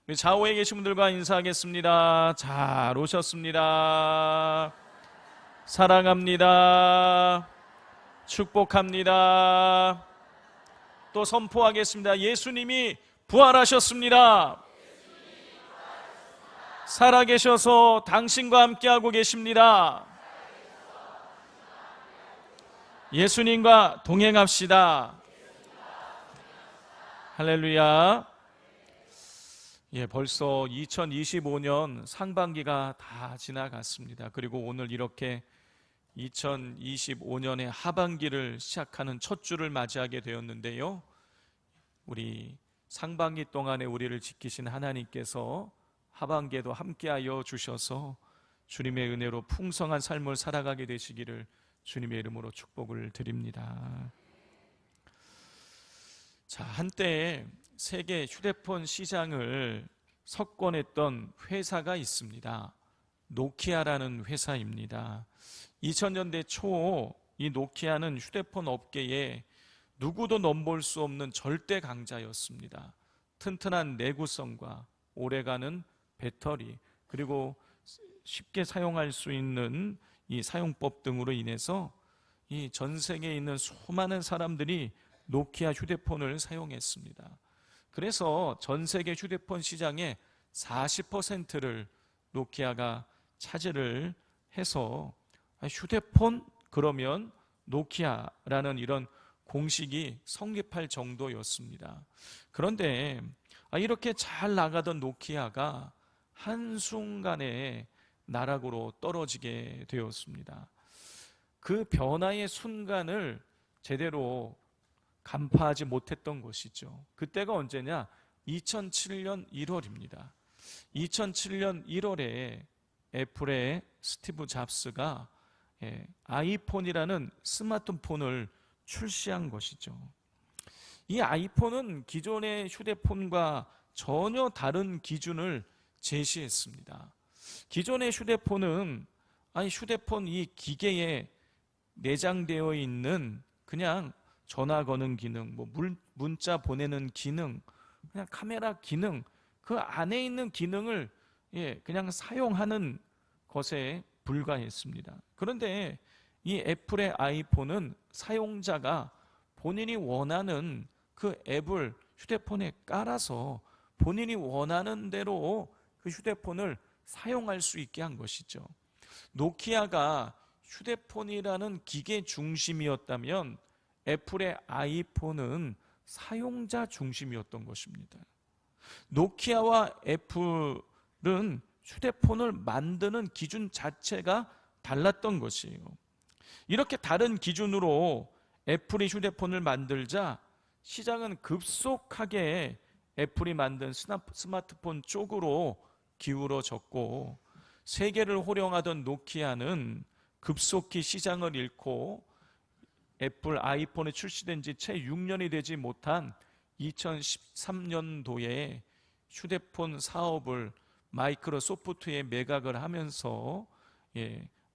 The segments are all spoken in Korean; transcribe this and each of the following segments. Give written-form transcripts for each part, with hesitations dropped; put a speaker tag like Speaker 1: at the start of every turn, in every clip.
Speaker 1: 우리 좌우에 계신 분들과 인사하겠습니다. 잘 오셨습니다. 사랑합니다. 축복합니다. 또 선포하겠습니다. 예수님이 부활하셨습니다. 살아계셔서 당신과 함께하고 계십니다. 예수님과 동행합시다. 할렐루야. 벌써 2025년 상반기가 다 지나갔습니다. 그리고 오늘 이렇게 2025년의 하반기를 시작하는 첫 주를 맞이하게 되었는데요, 우리 상반기 동안에 우리를 지키신 하나님께서 하반기에도 함께하여 주셔서 주님의 은혜로 풍성한 삶을 살아가게 되시기를 주님의 이름으로 축복을 드립니다. 자, 한때 세계 휴대폰 시장을 석권했던 회사가 있습니다. 노키아라는 회사입니다. 2000년대 초 이 노키아는 휴대폰 업계에 누구도 넘볼 수 없는 절대 강자였습니다. 튼튼한 내구성과 오래가는 배터리, 그리고 쉽게 사용할 수 있는 이 사용법 등으로 인해서 이 전 세계에 있는 수많은 사람들이 노키아 휴대폰을 사용했습니다. 그래서 전 세계 휴대폰 시장의 40%를 노키아가 차지를 해서 휴대폰 그러면 노키아라는 이런 공식이 성립할 정도였습니다. 그런데 이렇게 잘 나가던 노키아가 한순간에 나락으로 떨어지게 되었습니다. 그 변화의 순간을 제대로 간파하지 못했던 것이죠. 그때가 언제냐? 2007년 1월입니다. 2007년 1월에 애플의 스티브 잡스가 아이폰이라는 스마트폰을 출시한 것이죠. 이 아이폰은 기존의 휴대폰과 전혀 다른 기준을 제시했습니다. 기존의 휴대폰은 휴대폰 이 기계에 내장되어 있는 그냥 전화 거는 기능, 문자 보내는 기능, 그냥 카메라 기능, 그 안에 있는 기능을 그냥 사용하는 것에 불과했습니다. 그런데 이 애플의 아이폰은 사용자가 본인이 원하는 그 앱을 휴대폰에 깔아서 본인이 원하는 대로 그 휴대폰을 사용할 수 있게 한 것이죠. 노키아가 휴대폰이라는 기계 중심이었다면 애플의 아이폰은 사용자 중심이었던 것입니다. 노키아와 애플은 휴대폰을 만드는 기준 자체가 달랐던 것이에요. 이렇게 다른 기준으로 애플이 휴대폰을 만들자 시장은 급속하게 애플이 만든 스마트폰 쪽으로 기울어졌고, 세계를 호령하던 노키아는 급속히 시장을 잃고 애플 아이폰이 출시된 지 채 6년이 되지 못한 2013년도에 휴대폰 사업을 마이크로소프트에 매각을 하면서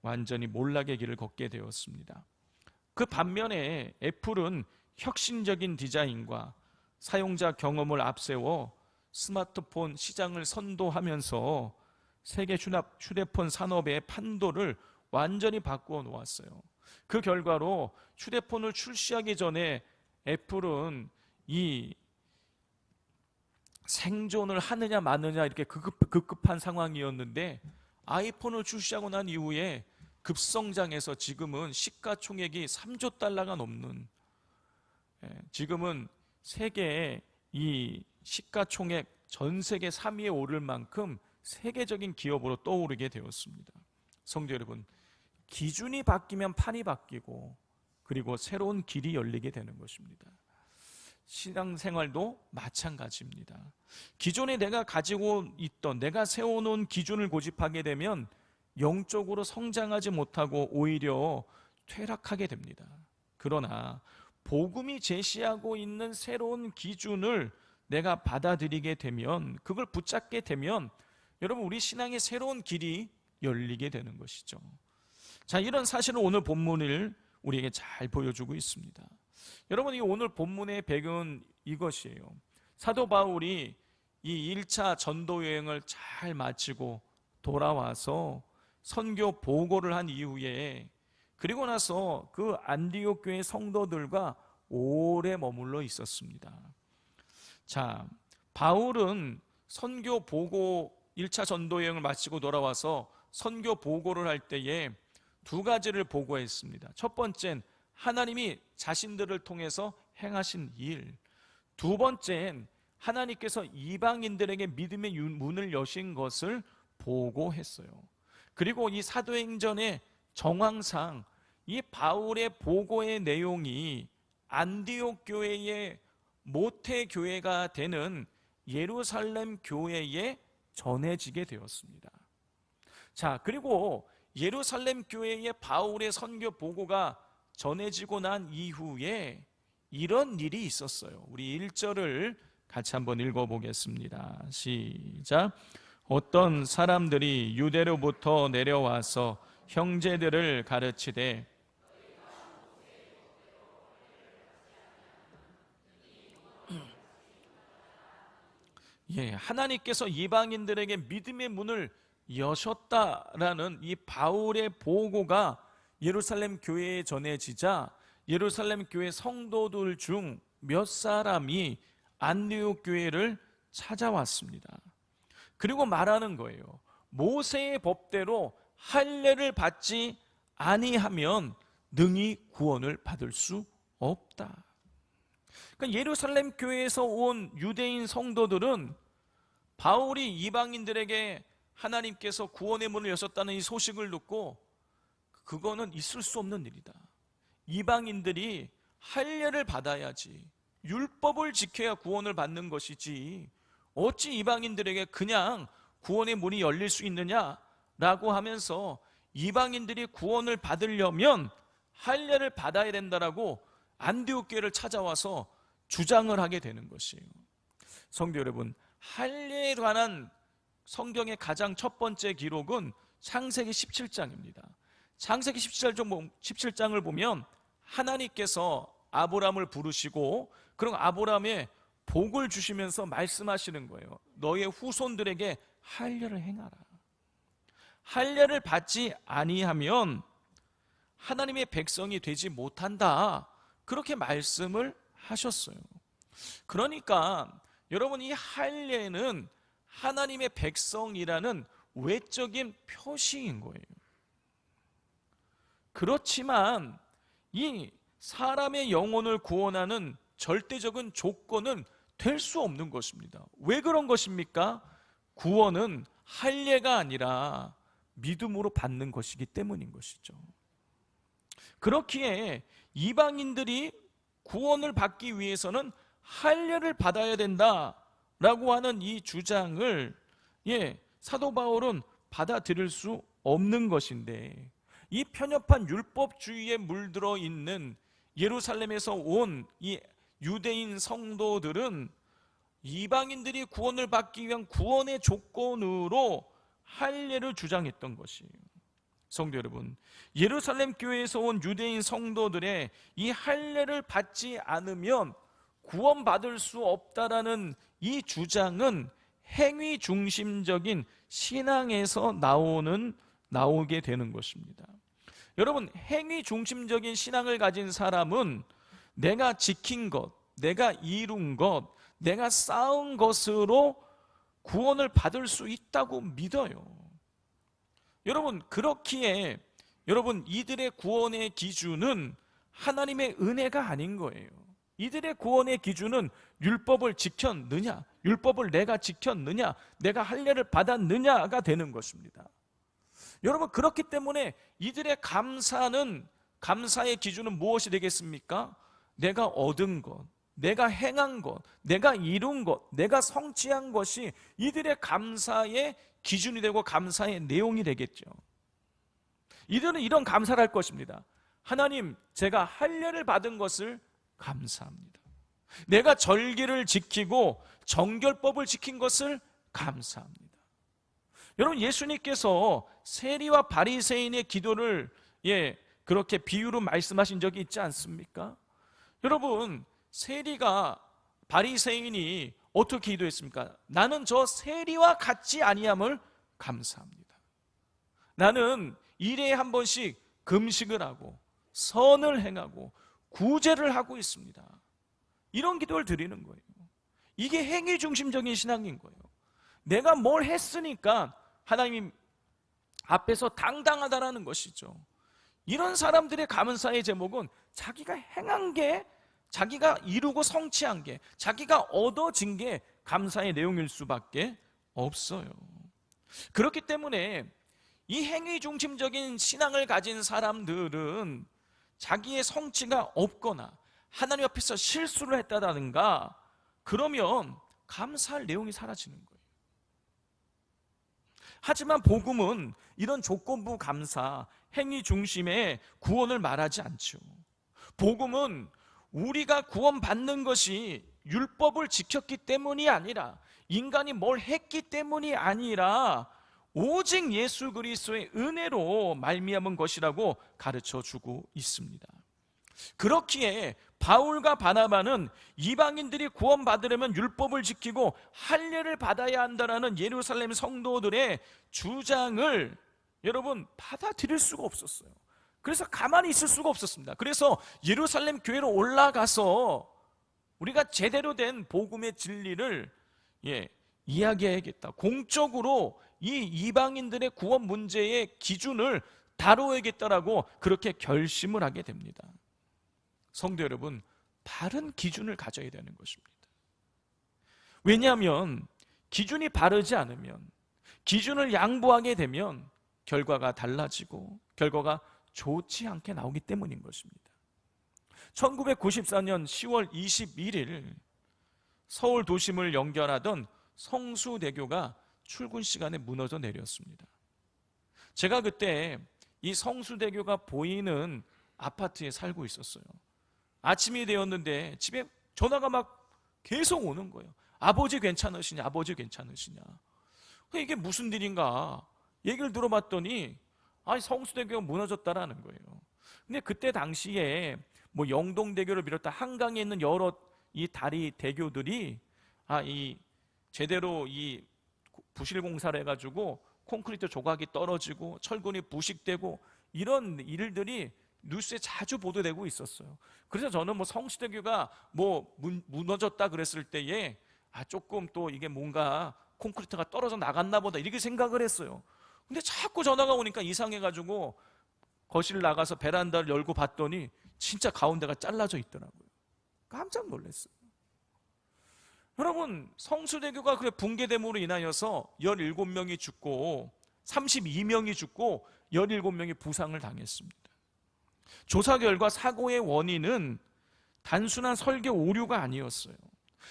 Speaker 1: 완전히 몰락의 길을 걷게 되었습니다. 그 반면에 애플은 혁신적인 디자인과 사용자 경험을 앞세워 스마트폰 시장을 선도하면서 세계 휴대폰 산업의 판도를 완전히 바꾸어 놓았어요. 그 결과로 휴대폰을 출시하기 전에 애플은 이 생존을 하느냐 마느냐 이렇게 급급한 상황이었는데, 아이폰을 출시하고 난 이후에 급성장해서 지금은 시가총액이 3조 달러가 넘는, 지금은 세계의 이 시가총액 전 세계 3위에 오를 만큼 세계적인 기업으로 떠오르게 되었습니다. 성도 여러분, 기준이 바뀌면 판이 바뀌고 그리고 새로운 길이 열리게 되는 것입니다. 신앙생활도 마찬가지입니다. 기존에 내가 가지고 있던, 내가 세워놓은 기준을 고집하게 되면 영적으로 성장하지 못하고 오히려 퇴락하게 됩니다. 그러나 복음이 제시하고 있는 새로운 기준을 내가 받아들이게 되면, 그걸 붙잡게 되면 여러분, 우리 신앙의 새로운 길이 열리게 되는 것이죠. 자, 이런 사실을 오늘 본문을 우리에게 잘 보여주고 있습니다. 여러분, 이 오늘 본문의 배경은 이것이에요. 사도 바울이 이 1차 전도 여행을 잘 마치고 돌아와서 선교 보고를 한 이후에, 그리고 나서 그 안디옥 교회 성도들과 오래 머물러 있었습니다. 자, 바울은 선교 보고 1차 전도 여행을 마치고 돌아와서 선교 보고를 할 때에 두 가지를 보고했습니다. 첫 번째는 하나님이 자신들을 통해서 행하신 일, 두 번째는 하나님께서 이방인들에게 믿음의 문을 여신 것을 보고했어요. 그리고 이 사도행전의 정황상 이 바울의 보고의 내용이 안디옥 교회의 모태 교회가 되는 예루살렘 교회에 전해지게 되었습니다. 자, 그리고 예루살렘 교회의 바울의 선교 보고가 전해지고 난 이후에 이런 일이 있었어요. 우리 1절을 같이 한번 읽어보겠습니다. 시작. 어떤 사람들이 유대로부터 내려와서 형제들을 가르치되 하나님께서 이방인들에게 믿음의 문을 여셨다라는 이 바울의 보고가 예루살렘 교회에 전해지자 예루살렘 교회 성도들 중 몇 사람이 안디옥 교회를 찾아왔습니다. 그리고 말하는 거예요. 모세의 법대로 할례를 받지 아니하면 능히 구원을 받을 수 없다. 그러니까 예루살렘 교회에서 온 유대인 성도들은 바울이 이방인들에게 하나님께서 구원의 문을 여셨다는 이 소식을 듣고 그거는 있을 수 없는 일이다. 이방인들이 할례를 받아야지, 율법을 지켜야 구원을 받는 것이지 어찌 이방인들에게 그냥 구원의 문이 열릴 수 있느냐라고 하면서 이방인들이 구원을 받으려면 할례를 받아야 된다라고 안디옥 교회를 찾아와서 주장을 하게 되는 것이에요. 성도 여러분, 할례에 관한 성경의 가장 첫 번째 기록은 창세기 17장입니다. 창세기 17장을 보면 하나님께서 아브람을 부르시고 그럼 아브람의 복을 주시면서 말씀하시는 거예요. 너의 후손들에게 할례를 행하라. 할례를 받지 아니하면 하나님의 백성이 되지 못한다. 그렇게 말씀을 하셨어요. 그러니까 여러분, 이 할례는 하나님의 백성이라는 외적인 표시인 거예요. 그렇지만 이 사람의 영혼을 구원하는 절대적인 조건은 될 수 없는 것입니다. 왜 그런 것입니까? 구원은 할례가 아니라 믿음으로 받는 것이기 때문인 것이죠. 그렇기에 이방인들이 구원을 받기 위해서는 할례를 받아야 된다라고 하는 이 주장을 사도 바울은 받아들일 수 없는 것인데, 이 편협한 율법주의에 물들어 있는 예루살렘에서 온 이 유대인 성도들은 이방인들이 구원을 받기 위한 구원의 조건으로 할례를 주장했던 것이에요. 성도 여러분, 예루살렘 교회에서 온 유대인 성도들의 이 할례를 받지 않으면 구원받을 수 없다라는 이 주장은 행위 중심적인 신앙에서 나오게 되는 것입니다. 여러분, 행위 중심적인 신앙을 가진 사람은 내가 지킨 것, 내가 이룬 것, 내가 쌓은 것으로 구원을 받을 수 있다고 믿어요. 여러분, 그렇기에 여러분, 이들의 구원의 기준은 하나님의 은혜가 아닌 거예요. 이들의 구원의 기준은 율법을 지켰느냐, 율법을 내가 지켰느냐, 내가 할례를 받았느냐가 되는 것입니다. 여러분, 그렇기 때문에 이들의 감사의 기준은 무엇이 되겠습니까? 내가 얻은 것, 내가 행한 것, 내가 이룬 것, 내가 성취한 것이 이들의 감사의 기준이 되고 감사의 내용이 되겠죠. 이들은 이런 감사를 할 것입니다. 하나님, 제가 할례를 받은 것을 감사합니다. 내가 절기를 지키고 정결법을 지킨 것을 감사합니다. 여러분, 예수님께서 세리와 바리새인의 기도를 그렇게 비유로 말씀하신 적이 있지 않습니까? 여러분, 세리가 바리새인이 어떻게 기도했습니까? 나는 저 세리와 같지 아니함을 감사합니다. 나는 일에 한 번씩 금식을 하고 선을 행하고 구제를 하고 있습니다. 이런 기도를 드리는 거예요. 이게 행위 중심적인 신앙인 거예요. 내가 뭘 했으니까 하나님 앞에서 당당하다라는 것이죠. 이런 사람들의 감사의 제목은 자기가 행한 게, 자기가 이루고 성취한 게, 자기가 얻어진 게 감사의 내용일 수밖에 없어요. 그렇기 때문에 이 행위 중심적인 신앙을 가진 사람들은 자기의 성취가 없거나 하나님 앞에서 실수를 했다든가 그러면 감사할 내용이 사라지는 거예요. 하지만 복음은 이런 조건부 감사, 행위 중심의 구원을 말하지 않죠. 복음은 우리가 구원받는 것이 율법을 지켰기 때문이 아니라, 인간이 뭘 했기 때문이 아니라 오직 예수 그리스도의 은혜로 말미암은 것이라고 가르쳐주고 있습니다. 그렇기에 바울과 바나바는 이방인들이 구원받으려면 율법을 지키고 할례를 받아야 한다는 예루살렘 성도들의 주장을 여러분 받아들일 수가 없었어요. 그래서 가만히 있을 수가 없었습니다. 그래서 예루살렘 교회로 올라가서 우리가 제대로 된 복음의 진리를 이야기해야겠다, 공적으로 이 이방인들의 구원 문제의 기준을 다뤄야겠다라고 그렇게 결심을 하게 됩니다. 성도 여러분, 바른 기준을 가져야 되는 것입니다. 왜냐하면 기준이 바르지 않으면, 기준을 양보하게 되면 결과가 달라지고 결과가 좋지 않게 나오기 때문인 것입니다. 1994년 10월 21일 서울 도심을 연결하던 성수대교가 출근 시간에 무너져 내렸습니다. 제가 그때 이 성수대교가 보이는 아파트에 살고 있었어요. 아침이 되었는데 집에 전화가 막 계속 오는 거예요. 아버지 괜찮으시냐, 아버지 괜찮으시냐. 이게 무슨 일인가 얘기를 들어봤더니 성수대교가 무너졌다라는 거예요. 근데 그때 당시에 뭐 영동대교를 비롯한 한강에 있는 여러 이 다리 대교들이 제대로 이 부실 공사를 해가지고 콘크리트 조각이 떨어지고 철근이 부식되고 이런 일들이 뉴스에 자주 보도되고 있었어요. 그래서 저는 뭐 성수대교가 뭐 무너졌다 그랬을 때에 조금 또 이게 뭔가 콘크리트가 떨어져 나갔나 보다 이렇게 생각을 했어요. 근데 자꾸 전화가 오니까 이상해가지고 거실 나가서 베란다를 열고 봤더니 진짜 가운데가 잘라져 있더라고요. 깜짝 놀랐어요. 여러분, 성수대교가 그래 붕괴됨으로 인하여서 17명이 죽고 32명이 죽고 17명이 부상을 당했습니다. 조사 결과 사고의 원인은 단순한 설계 오류가 아니었어요.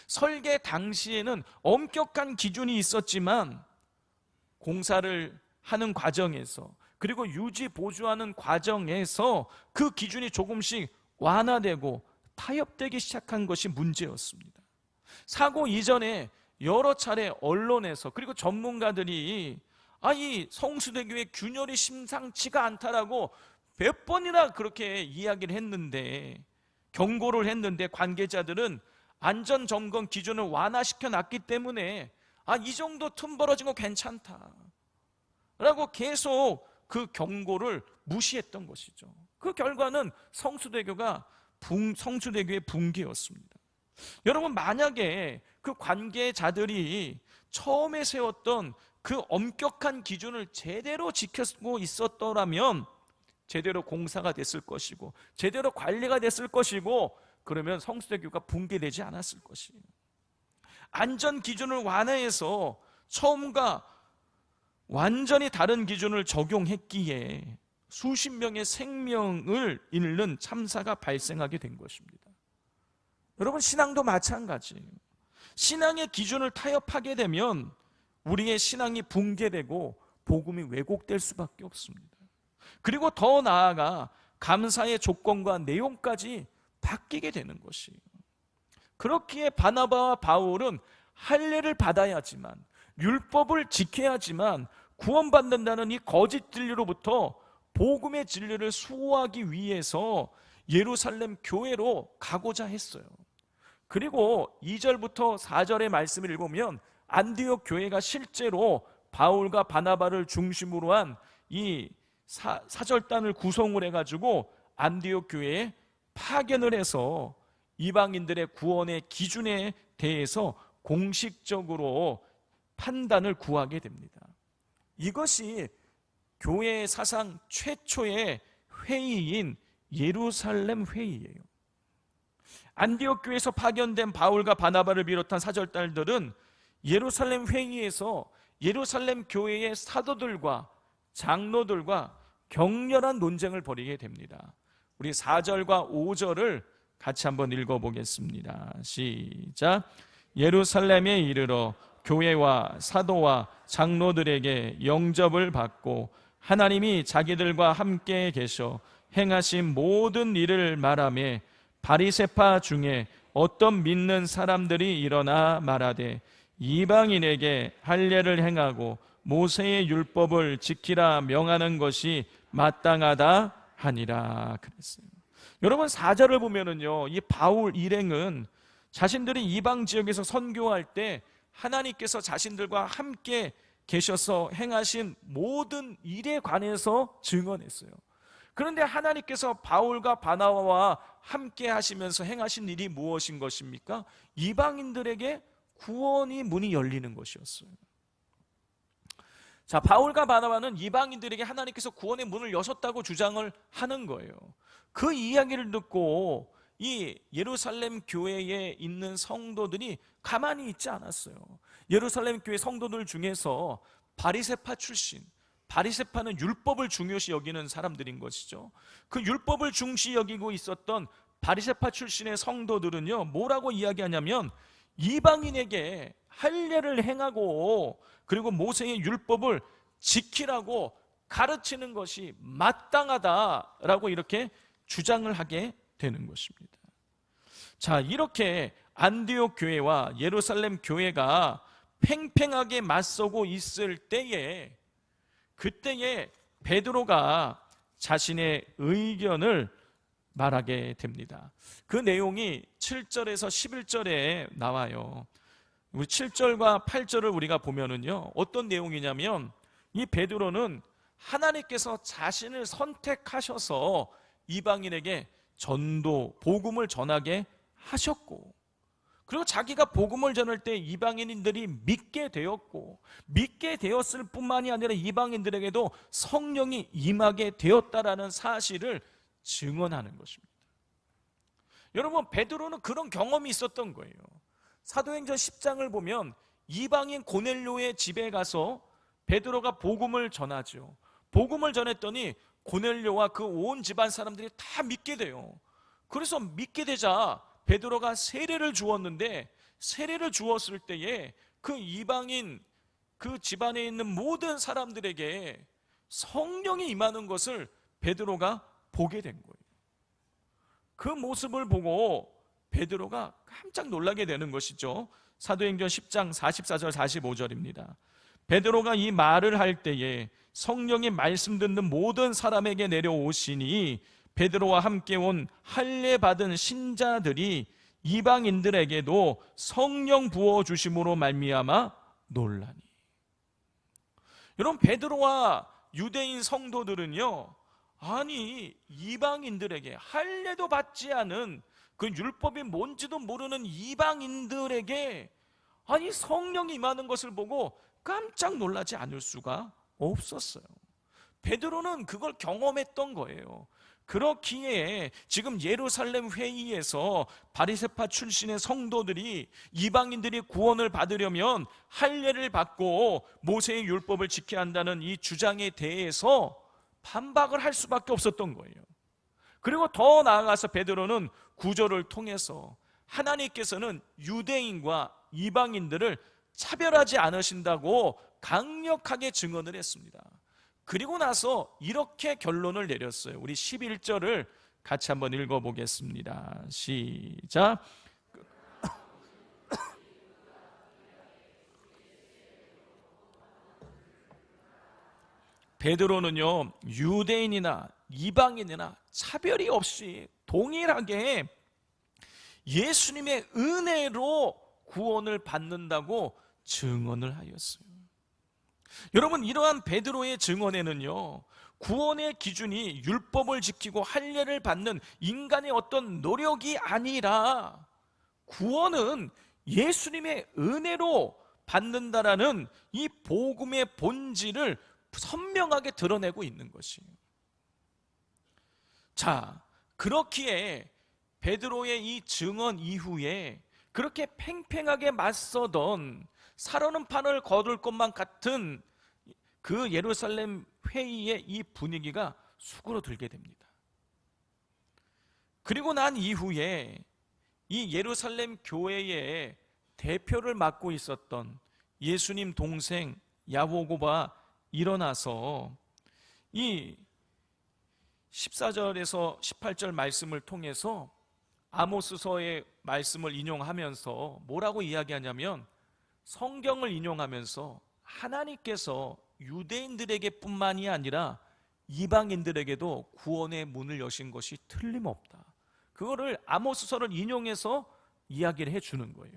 Speaker 1: 설계 당시에는 엄격한 기준이 있었지만 공사를 하는 과정에서, 그리고 유지 보수하는 과정에서 그 기준이 조금씩 완화되고 타협되기 시작한 것이 문제였습니다. 사고 이전에 여러 차례 언론에서 그리고 전문가들이 이 성수대교의 균열이 심상치가 않다라고 몇 번이나 그렇게 이야기를 했는데, 경고를 했는데 관계자들은 안전점검 기준을 완화시켜 놨기 때문에 이 정도 틈 벌어진 거 괜찮다 라고 계속 그 경고를 무시했던 것이죠. 그 결과는 성수대교의 붕괴였습니다. 여러분, 만약에 그 관계자들이 처음에 세웠던 그 엄격한 기준을 제대로 지키고 있었더라면 제대로 공사가 됐을 것이고 제대로 관리가 됐을 것이고, 그러면 성수대교가 붕괴되지 않았을 것이에요. 안전 기준을 완화해서 처음과 완전히 다른 기준을 적용했기에 수십 명의 생명을 잃는 참사가 발생하게 된 것입니다. 여러분, 신앙도 마찬가지예요. 신앙의 기준을 타협하게 되면 우리의 신앙이 붕괴되고 복음이 왜곡될 수밖에 없습니다. 그리고 더 나아가 감사의 조건과 내용까지 바뀌게 되는 것이에요. 그렇기에 바나바와 바울은 할례를 받아야지만, 율법을 지켜야지만 구원받는다는 이 거짓 진리로부터 복음의 진리를 수호하기 위해서 예루살렘 교회로 가고자 했어요. 그리고 2절부터 4절의 말씀을 읽으면 안디옥 교회가 실제로 바울과 바나바를 중심으로 한 이 사절단을 구성을 해가지고 안디옥 교회에 파견을 해서 이방인들의 구원의 기준에 대해서 공식적으로 판단을 구하게 됩니다. 이것이 교회 사상 최초의 회의인 예루살렘 회의예요. 안디옥 교회에서 파견된 바울과 바나바를 비롯한 사절단들은 예루살렘 회의에서 예루살렘 교회의 사도들과 장로들과 격렬한 논쟁을 벌이게 됩니다. 우리 4절과 5절을 같이 한번 읽어보겠습니다. 시작. 예루살렘에 이르러 교회와 사도와 장로들에게 영접을 받고 하나님이 자기들과 함께 계셔 행하신 모든 일을 말하며 바리새파 중에 어떤 믿는 사람들이 일어나 말하되 이방인에게 할례를 행하고 모세의 율법을 지키라 명하는 것이 마땅하다 하니라 그랬어요. 여러분 4절을 보면은요, 이 바울 일행은 자신들이 이방 지역에서 선교할 때 하나님께서 자신들과 함께 계셔서 행하신 모든 일에 관해서 증언했어요. 그런데 하나님께서 바울과 바나바와 함께 하시면서 행하신 일이 무엇인 것입니까? 이방인들에게 구원의 문이 열리는 것이었어요. 자, 바울과 바나바는 이방인들에게 하나님께서 구원의 문을 여셨다고 주장을 하는 거예요. 그 이야기를 듣고 이 예루살렘 교회에 있는 성도들이 가만히 있지 않았어요. 예루살렘 교회 성도들 중에서 바리새파 출신, 바리새파는 율법을 중요시 여기는 사람들인 것이죠. 그 율법을 중시 여기고 있었던 바리새파 출신의 성도들은요, 뭐라고 이야기하냐면 이방인에게 할례를 행하고 그리고 모세의 율법을 지키라고 가르치는 것이 마땅하다라고 이렇게 주장을 하게 되는 것입니다. 자, 이렇게 안디옥 교회와 예루살렘 교회가 팽팽하게 맞서고 있을 때에 그때에 베드로가 자신의 의견을 말하게 됩니다. 그 내용이 7절에서 11절에 나와요. 우리 7절과 8절을 우리가 보면은요, 어떤 내용이냐면 이 베드로는 하나님께서 자신을 선택하셔서 이방인에게 전도, 복음을 전하게 하셨고, 그리고 자기가 복음을 전할 때 이방인들이 믿게 되었고, 믿게 되었을 뿐만이 아니라 이방인들에게도 성령이 임하게 되었다라는 사실을 증언하는 것입니다. 여러분, 베드로는 그런 경험이 있었던 거예요. 사도행전 10장을 보면 이방인 고넬료의 집에 가서 베드로가 복음을 전하죠. 복음을 전했더니 고넬료와 그 온 집안 사람들이 다 믿게 돼요. 그래서 믿게 되자 베드로가 세례를 주었는데, 세례를 주었을 때에 그 이방인 그 집안에 있는 모든 사람들에게 성령이 임하는 것을 베드로가 보게 된 거예요. 그 모습을 보고 베드로가 깜짝 놀라게 되는 것이죠. 사도행전 10장 44절 45절입니다. 베드로가 이 말을 할 때에 성령이 말씀 듣는 모든 사람에게 내려오시니 베드로와 함께 온 할례 받은 신자들이 이방인들에게도 성령 부어 주심으로 말미암아 놀라니. 여러분, 베드로와 유대인 성도들은요, 아니 이방인들에게, 할례도 받지 않은 그 율법이 뭔지도 모르는 이방인들에게 아니 성령이 임하는 것을 보고 깜짝 놀라지 않을 수가 없었어요. 베드로는 그걸 경험했던 거예요. 그렇기에 지금 예루살렘 회의에서 바리새파 출신의 성도들이 이방인들이 구원을 받으려면 할례를 받고 모세의 율법을 지켜야 한다는 이 주장에 대해서 반박을 할 수밖에 없었던 거예요. 그리고 더 나아가서 베드로는 구절을 통해서 하나님께서는 유대인과 이방인들을 차별하지 않으신다고 강력하게 증언을 했습니다. 그리고 나서 이렇게 결론을 내렸어요. 우리 11절을 같이 한번 읽어보겠습니다. 시작. 베드로는요, 유대인이나 이방인이나 차별이 없이 동일하게 예수님의 은혜로 구원을 받는다고 증언을 하였어요. 여러분, 이러한 베드로의 증언에는요, 구원의 기준이 율법을 지키고 할례를 받는 인간의 어떤 노력이 아니라 구원은 예수님의 은혜로 받는다라는 이 복음의 본질을 선명하게 드러내고 있는 것이에요. 자, 그렇기에 베드로의 이 증언 이후에 그렇게 팽팽하게 맞서던 살아는 판을 거둘 것만 같은 그 예루살렘 회의의 이 분위기가 수그러들게 됩니다. 그리고 난 이후에 이 예루살렘 교회의 대표를 맡고 있었던 예수님 동생 야고보가 일어나서 이 14절에서 18절 말씀을 통해서 아모스서의 말씀을 인용하면서 뭐라고 이야기하냐면, 성경을 인용하면서 하나님께서 유대인들에게 뿐만이 아니라 이방인들에게도 구원의 문을 여신 것이 틀림없다. 그거를 아모스서를 인용해서 이야기를 해주는 거예요.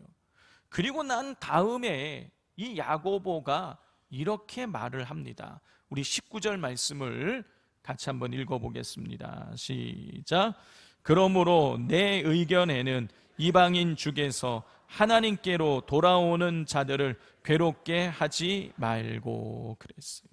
Speaker 1: 그리고 난 다음에 이 야고보가 이렇게 말을 합니다. 우리 19절 말씀을 같이 한번 읽어보겠습니다. 시작. 그러므로 내 의견에는 이방인 중에서 하나님께로 돌아오는 자들을 괴롭게 하지 말고 그랬어요.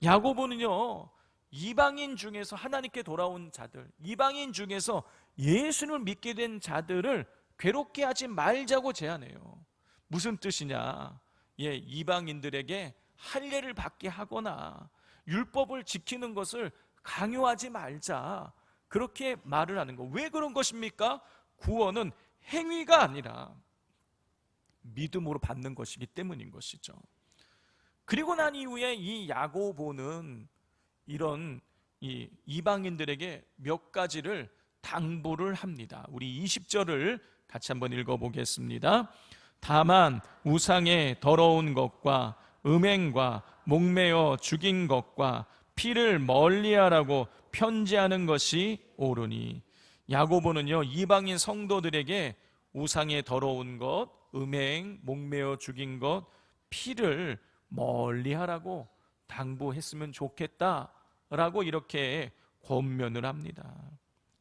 Speaker 1: 야고보는요, 이방인 중에서 하나님께 돌아온 자들, 이방인 중에서 예수를 믿게 된 자들을 괴롭게 하지 말자고 제안해요. 무슨 뜻이냐? 이방인들에게 할례를 받게 하거나 율법을 지키는 것을 강요하지 말자, 그렇게 말을 하는 거. 왜 그런 것입니까? 구원은 행위가 아니라 믿음으로 받는 것이기 때문인 것이죠. 그리고 난 이후에 이 야고보는 이런 이방인들에게 몇 가지를 당부를 합니다. 우리 20절을 같이 한번 읽어보겠습니다. 다만 우상의 더러운 것과 음행과 목매어 죽인 것과 피를 멀리하라고 편지하는 것이 옳으니. 야고보는요, 이방인 성도들에게 우상의 더러운 것, 음행, 목매어 죽인 것, 피를 멀리하라고 당부했으면 좋겠다라고 이렇게 권면을 합니다.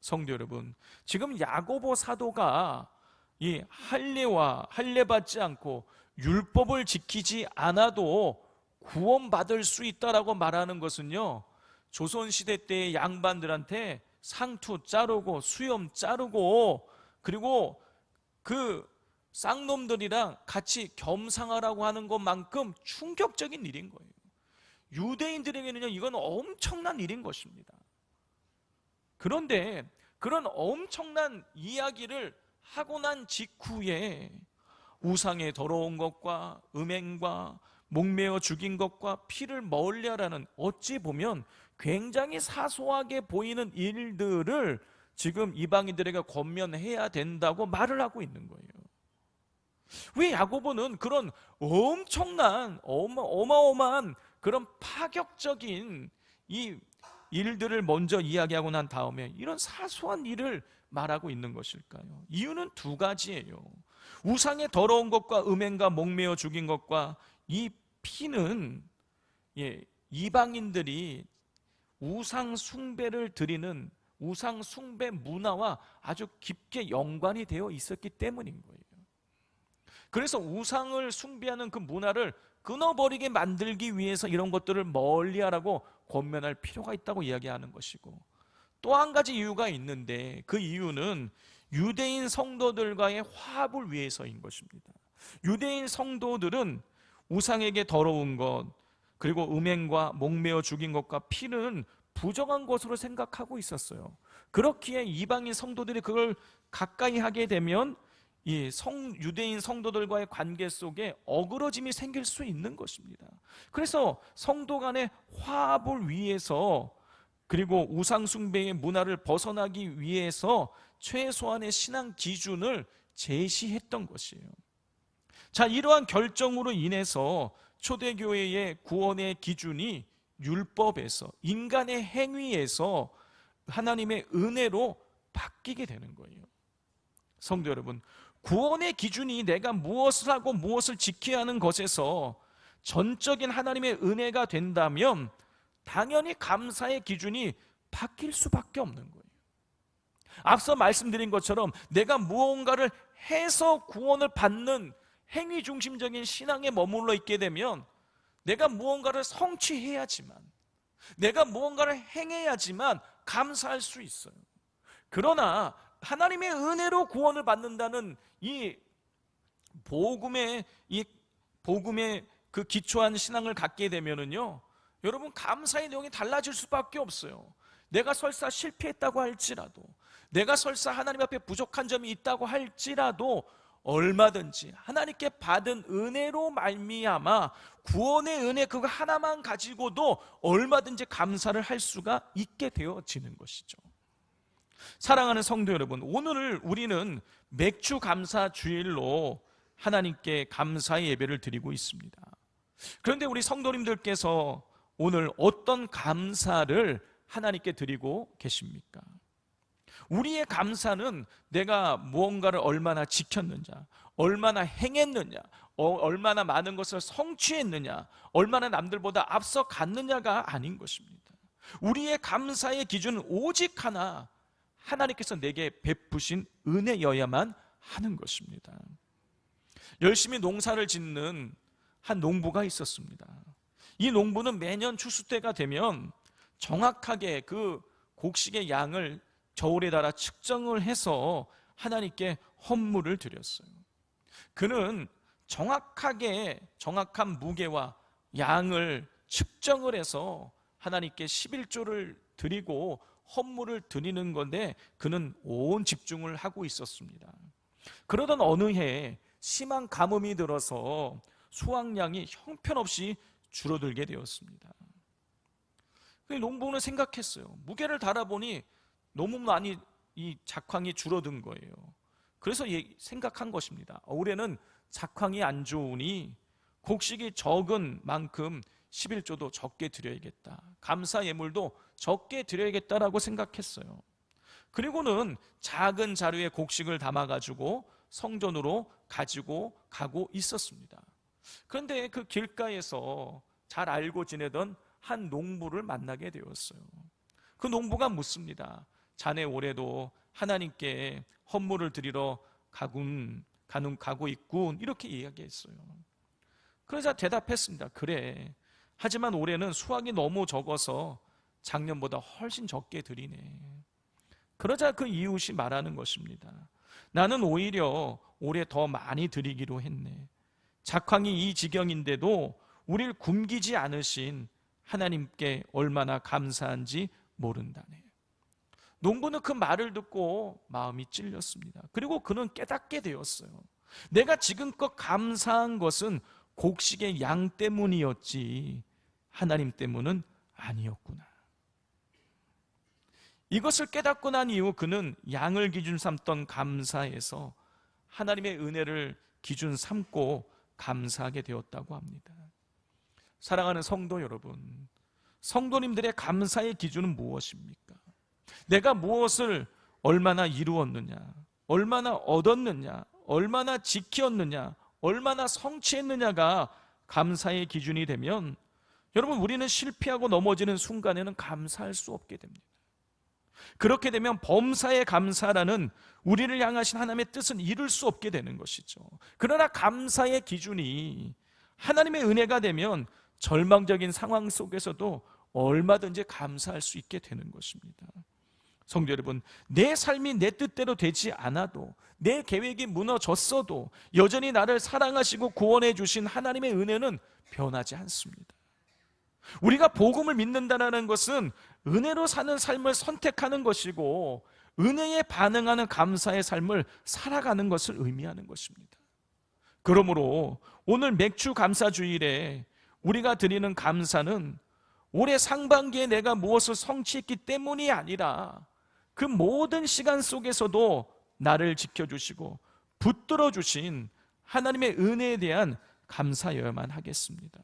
Speaker 1: 성도 여러분, 지금 야고보 사도가 이 할례 받지 않고 율법을 지키지 않아도 구원받을 수 있다라고 말하는 것은요, 조선시대 때의 양반들한테 상투 자르고 수염 자르고 그리고 그 쌍놈들이랑 같이 겸상하라고 하는 것만큼 충격적인 일인 거예요. 유대인들에게는요, 이건 엄청난 일인 것입니다. 그런데 그런 엄청난 이야기를 하고 난 직후에 우상의 더러운 것과 음행과 목매어 죽인 것과 피를 멀리하라는, 어찌 보면 굉장히 사소하게 보이는 일들을 지금 이방인들에게 권면해야 된다고 말을 하고 있는 거예요. 왜 야고보는 그런 엄청난 어마어마한 그런 파격적인 이 일들을 먼저 이야기하고 난 다음에 이런 사소한 일을 말하고 있는 것일까요? 이유는 두 가지예요. 우상의 더러운 것과 음행과 목매어 죽인 것과 이 피는 이방인들이 우상 숭배를 드리는 우상 숭배 문화와 아주 깊게 연관이 되어 있었기 때문인 거예요. 그래서 우상을 숭배하는 그 문화를 끊어버리게 만들기 위해서 이런 것들을 멀리하라고 권면할 필요가 있다고 이야기하는 것이고, 또 한 가지 이유가 있는데 그 이유는 유대인 성도들과의 화합을 위해서인 것입니다. 유대인 성도들은 우상에게 더러운 것, 그리고 음행과 목매어 죽인 것과 피는 부정한 것으로 생각하고 있었어요. 그렇기에 이방인 성도들이 그걸 가까이 하게 되면 이 유대인 성도들과의 관계 속에 어그러짐이 생길 수 있는 것입니다. 그래서 성도 간의 화합을 위해서, 그리고 우상 숭배의 문화를 벗어나기 위해서 최소한의 신앙 기준을 제시했던 것이에요. 자, 이러한 결정으로 인해서 초대교회의 구원의 기준이 율법에서, 인간의 행위에서 하나님의 은혜로 바뀌게 되는 거예요. 성도 여러분, 구원의 기준이 내가 무엇을 하고 무엇을 지켜야 하는 것에서 전적인 하나님의 은혜가 된다면 당연히 감사의 기준이 바뀔 수밖에 없는 거예요. 앞서 말씀드린 것처럼 내가 무언가를 해서 구원을 받는 행위 중심적인 신앙에 머물러 있게 되면 내가 무언가를 성취해야지만, 내가 무언가를 행해야지만 감사할 수 있어요. 그러나 하나님의 은혜로 구원을 받는다는 이 복음의 그 기초한 신앙을 갖게 되면은요, 여러분, 감사의 내용이 달라질 수밖에 없어요. 내가 설사 실패했다고 할지라도, 내가 설사 하나님 앞에 부족한 점이 있다고 할지라도 얼마든지 하나님께 받은 은혜로 말미암아 구원의 은혜 그거 하나만 가지고도 얼마든지 감사를 할 수가 있게 되어지는 것이죠. 사랑하는 성도 여러분, 오늘 우리는 맥주 감사 주일로 하나님께 감사의 예배를 드리고 있습니다. 그런데 우리 성도님들께서 오늘 어떤 감사를 하나님께 드리고 계십니까? 우리의 감사는 내가 무언가를 얼마나 지켰느냐, 얼마나 행했느냐, 얼마나 많은 것을 성취했느냐, 얼마나 남들보다 앞서 갔느냐가 아닌 것입니다. 우리의 감사의 기준은 오직 하나, 하나님께서 내게 베푸신 은혜여야만 하는 것입니다. 열심히 농사를 짓는 한 농부가 있었습니다. 이 농부는 매년 추수 때가 되면 정확하게 그 곡식의 양을 저울에 달아 측정을 해서 하나님께 헌물을 드렸어요. 그는 정확한 무게와 양을 측정을 해서 하나님께 11조를 드리고 헌물을 드리는 건데 그는 온 집중을 하고 있었습니다. 그러던 어느 해에 심한 가뭄이 들어서 수확량이 형편없이 줄어들게 되었습니다. 농부는 생각했어요. 무게를 달아보니 너무 많이 이 작황이 줄어든 거예요. 그래서 생각한 것입니다. 올해는 작황이 안 좋으니 곡식이 적은 만큼 11조도 적게 드려야겠다. 감사 예물도 적게 드려야겠다라고 생각했어요. 그리고는 작은 자루에 곡식을 담아가지고 성전으로 가지고 가고 있었습니다. 그런데 그 길가에서 잘 알고 지내던 한 농부를 만나게 되었어요. 그 농부가 묻습니다. 자네 올해도 하나님께 헌물을 드리러 가고 있군, 이렇게 이야기했어요. 그러자 대답했습니다. 그래, 하지만 올해는 수확이 너무 적어서 작년보다 훨씬 적게 드리네. 그러자 그 이웃이 말하는 것입니다. 나는 오히려 올해 더 많이 드리기로 했네. 작황이 이 지경인데도 우리를 굶기지 않으신 하나님께 얼마나 감사한지 모른다네. 농부는 그 말을 듣고 마음이 찔렸습니다. 그리고 그는 깨닫게 되었어요. 내가 지금껏 감사한 것은 곡식의 양 때문이었지 하나님 때문은 아니었구나. 이것을 깨닫고 난 이후 그는 양을 기준 삼던 감사에서 하나님의 은혜를 기준 삼고 감사하게 되었다고 합니다. 사랑하는 성도 여러분, 성도님들의 감사의 기준은 무엇입니까? 내가 무엇을 얼마나 이루었느냐, 얼마나 얻었느냐, 얼마나 지켰느냐, 얼마나 성취했느냐가 감사의 기준이 되면 여러분, 우리는 실패하고 넘어지는 순간에는 감사할 수 없게 됩니다. 그렇게 되면 범사에 감사라는 우리를 향하신 하나님의 뜻은 이룰 수 없게 되는 것이죠. 그러나 감사의 기준이 하나님의 은혜가 되면 절망적인 상황 속에서도 얼마든지 감사할 수 있게 되는 것입니다. 성도 여러분, 내 삶이 내 뜻대로 되지 않아도, 내 계획이 무너졌어도 여전히 나를 사랑하시고 구원해 주신 하나님의 은혜는 변하지 않습니다. 우리가 복음을 믿는다는 것은 은혜로 사는 삶을 선택하는 것이고 은혜에 반응하는 감사의 삶을 살아가는 것을 의미하는 것입니다. 그러므로 오늘 맥주 감사 주일에 우리가 드리는 감사는 올해 상반기에 내가 무엇을 성취했기 때문이 아니라 그 모든 시간 속에서도 나를 지켜주시고 붙들어 주신 하나님의 은혜에 대한 감사여야만 하겠습니다.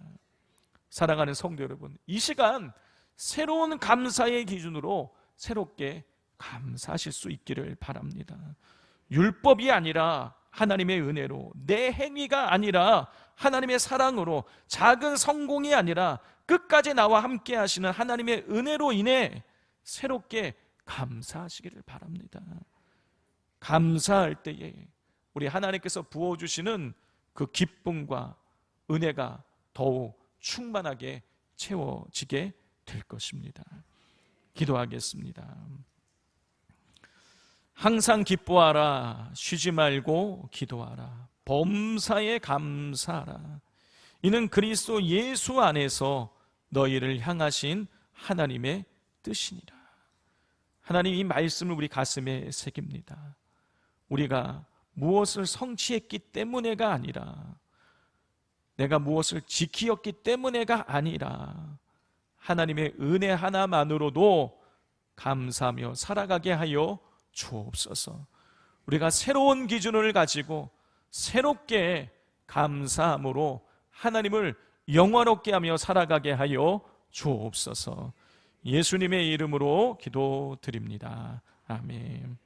Speaker 1: 사랑하는 성도 여러분, 이 시간 새로운 감사의 기준으로 새롭게 감사하실 수 있기를 바랍니다. 율법이 아니라 하나님의 은혜로, 내 행위가 아니라 하나님의 사랑으로, 작은 성공이 아니라 끝까지 나와 함께 하시는 하나님의 은혜로 인해 새롭게 감사하시기를 바랍니다. 감사할 때에 우리 하나님께서 부어주시는 그 기쁨과 은혜가 더욱 충만하게 채워지게 될 것입니다. 기도하겠습니다. 항상 기뻐하라. 쉬지 말고 기도하라. 범사에 감사하라. 이는 그리스도 예수 안에서 너희를 향하신 하나님의 뜻이니라. 하나님, 이 말씀을 우리 가슴에 새깁니다. 우리가 무엇을 성취했기 때문에가 아니라, 내가 무엇을 지키었기 때문에가 아니라 하나님의 은혜 하나만으로도 감사하며 살아가게 하여 주옵소서. 우리가 새로운 기준을 가지고 새롭게 감사함으로 하나님을 영화롭게 하며 살아가게 하여 주옵소서. 예수님의 이름으로 기도드립니다. 아멘.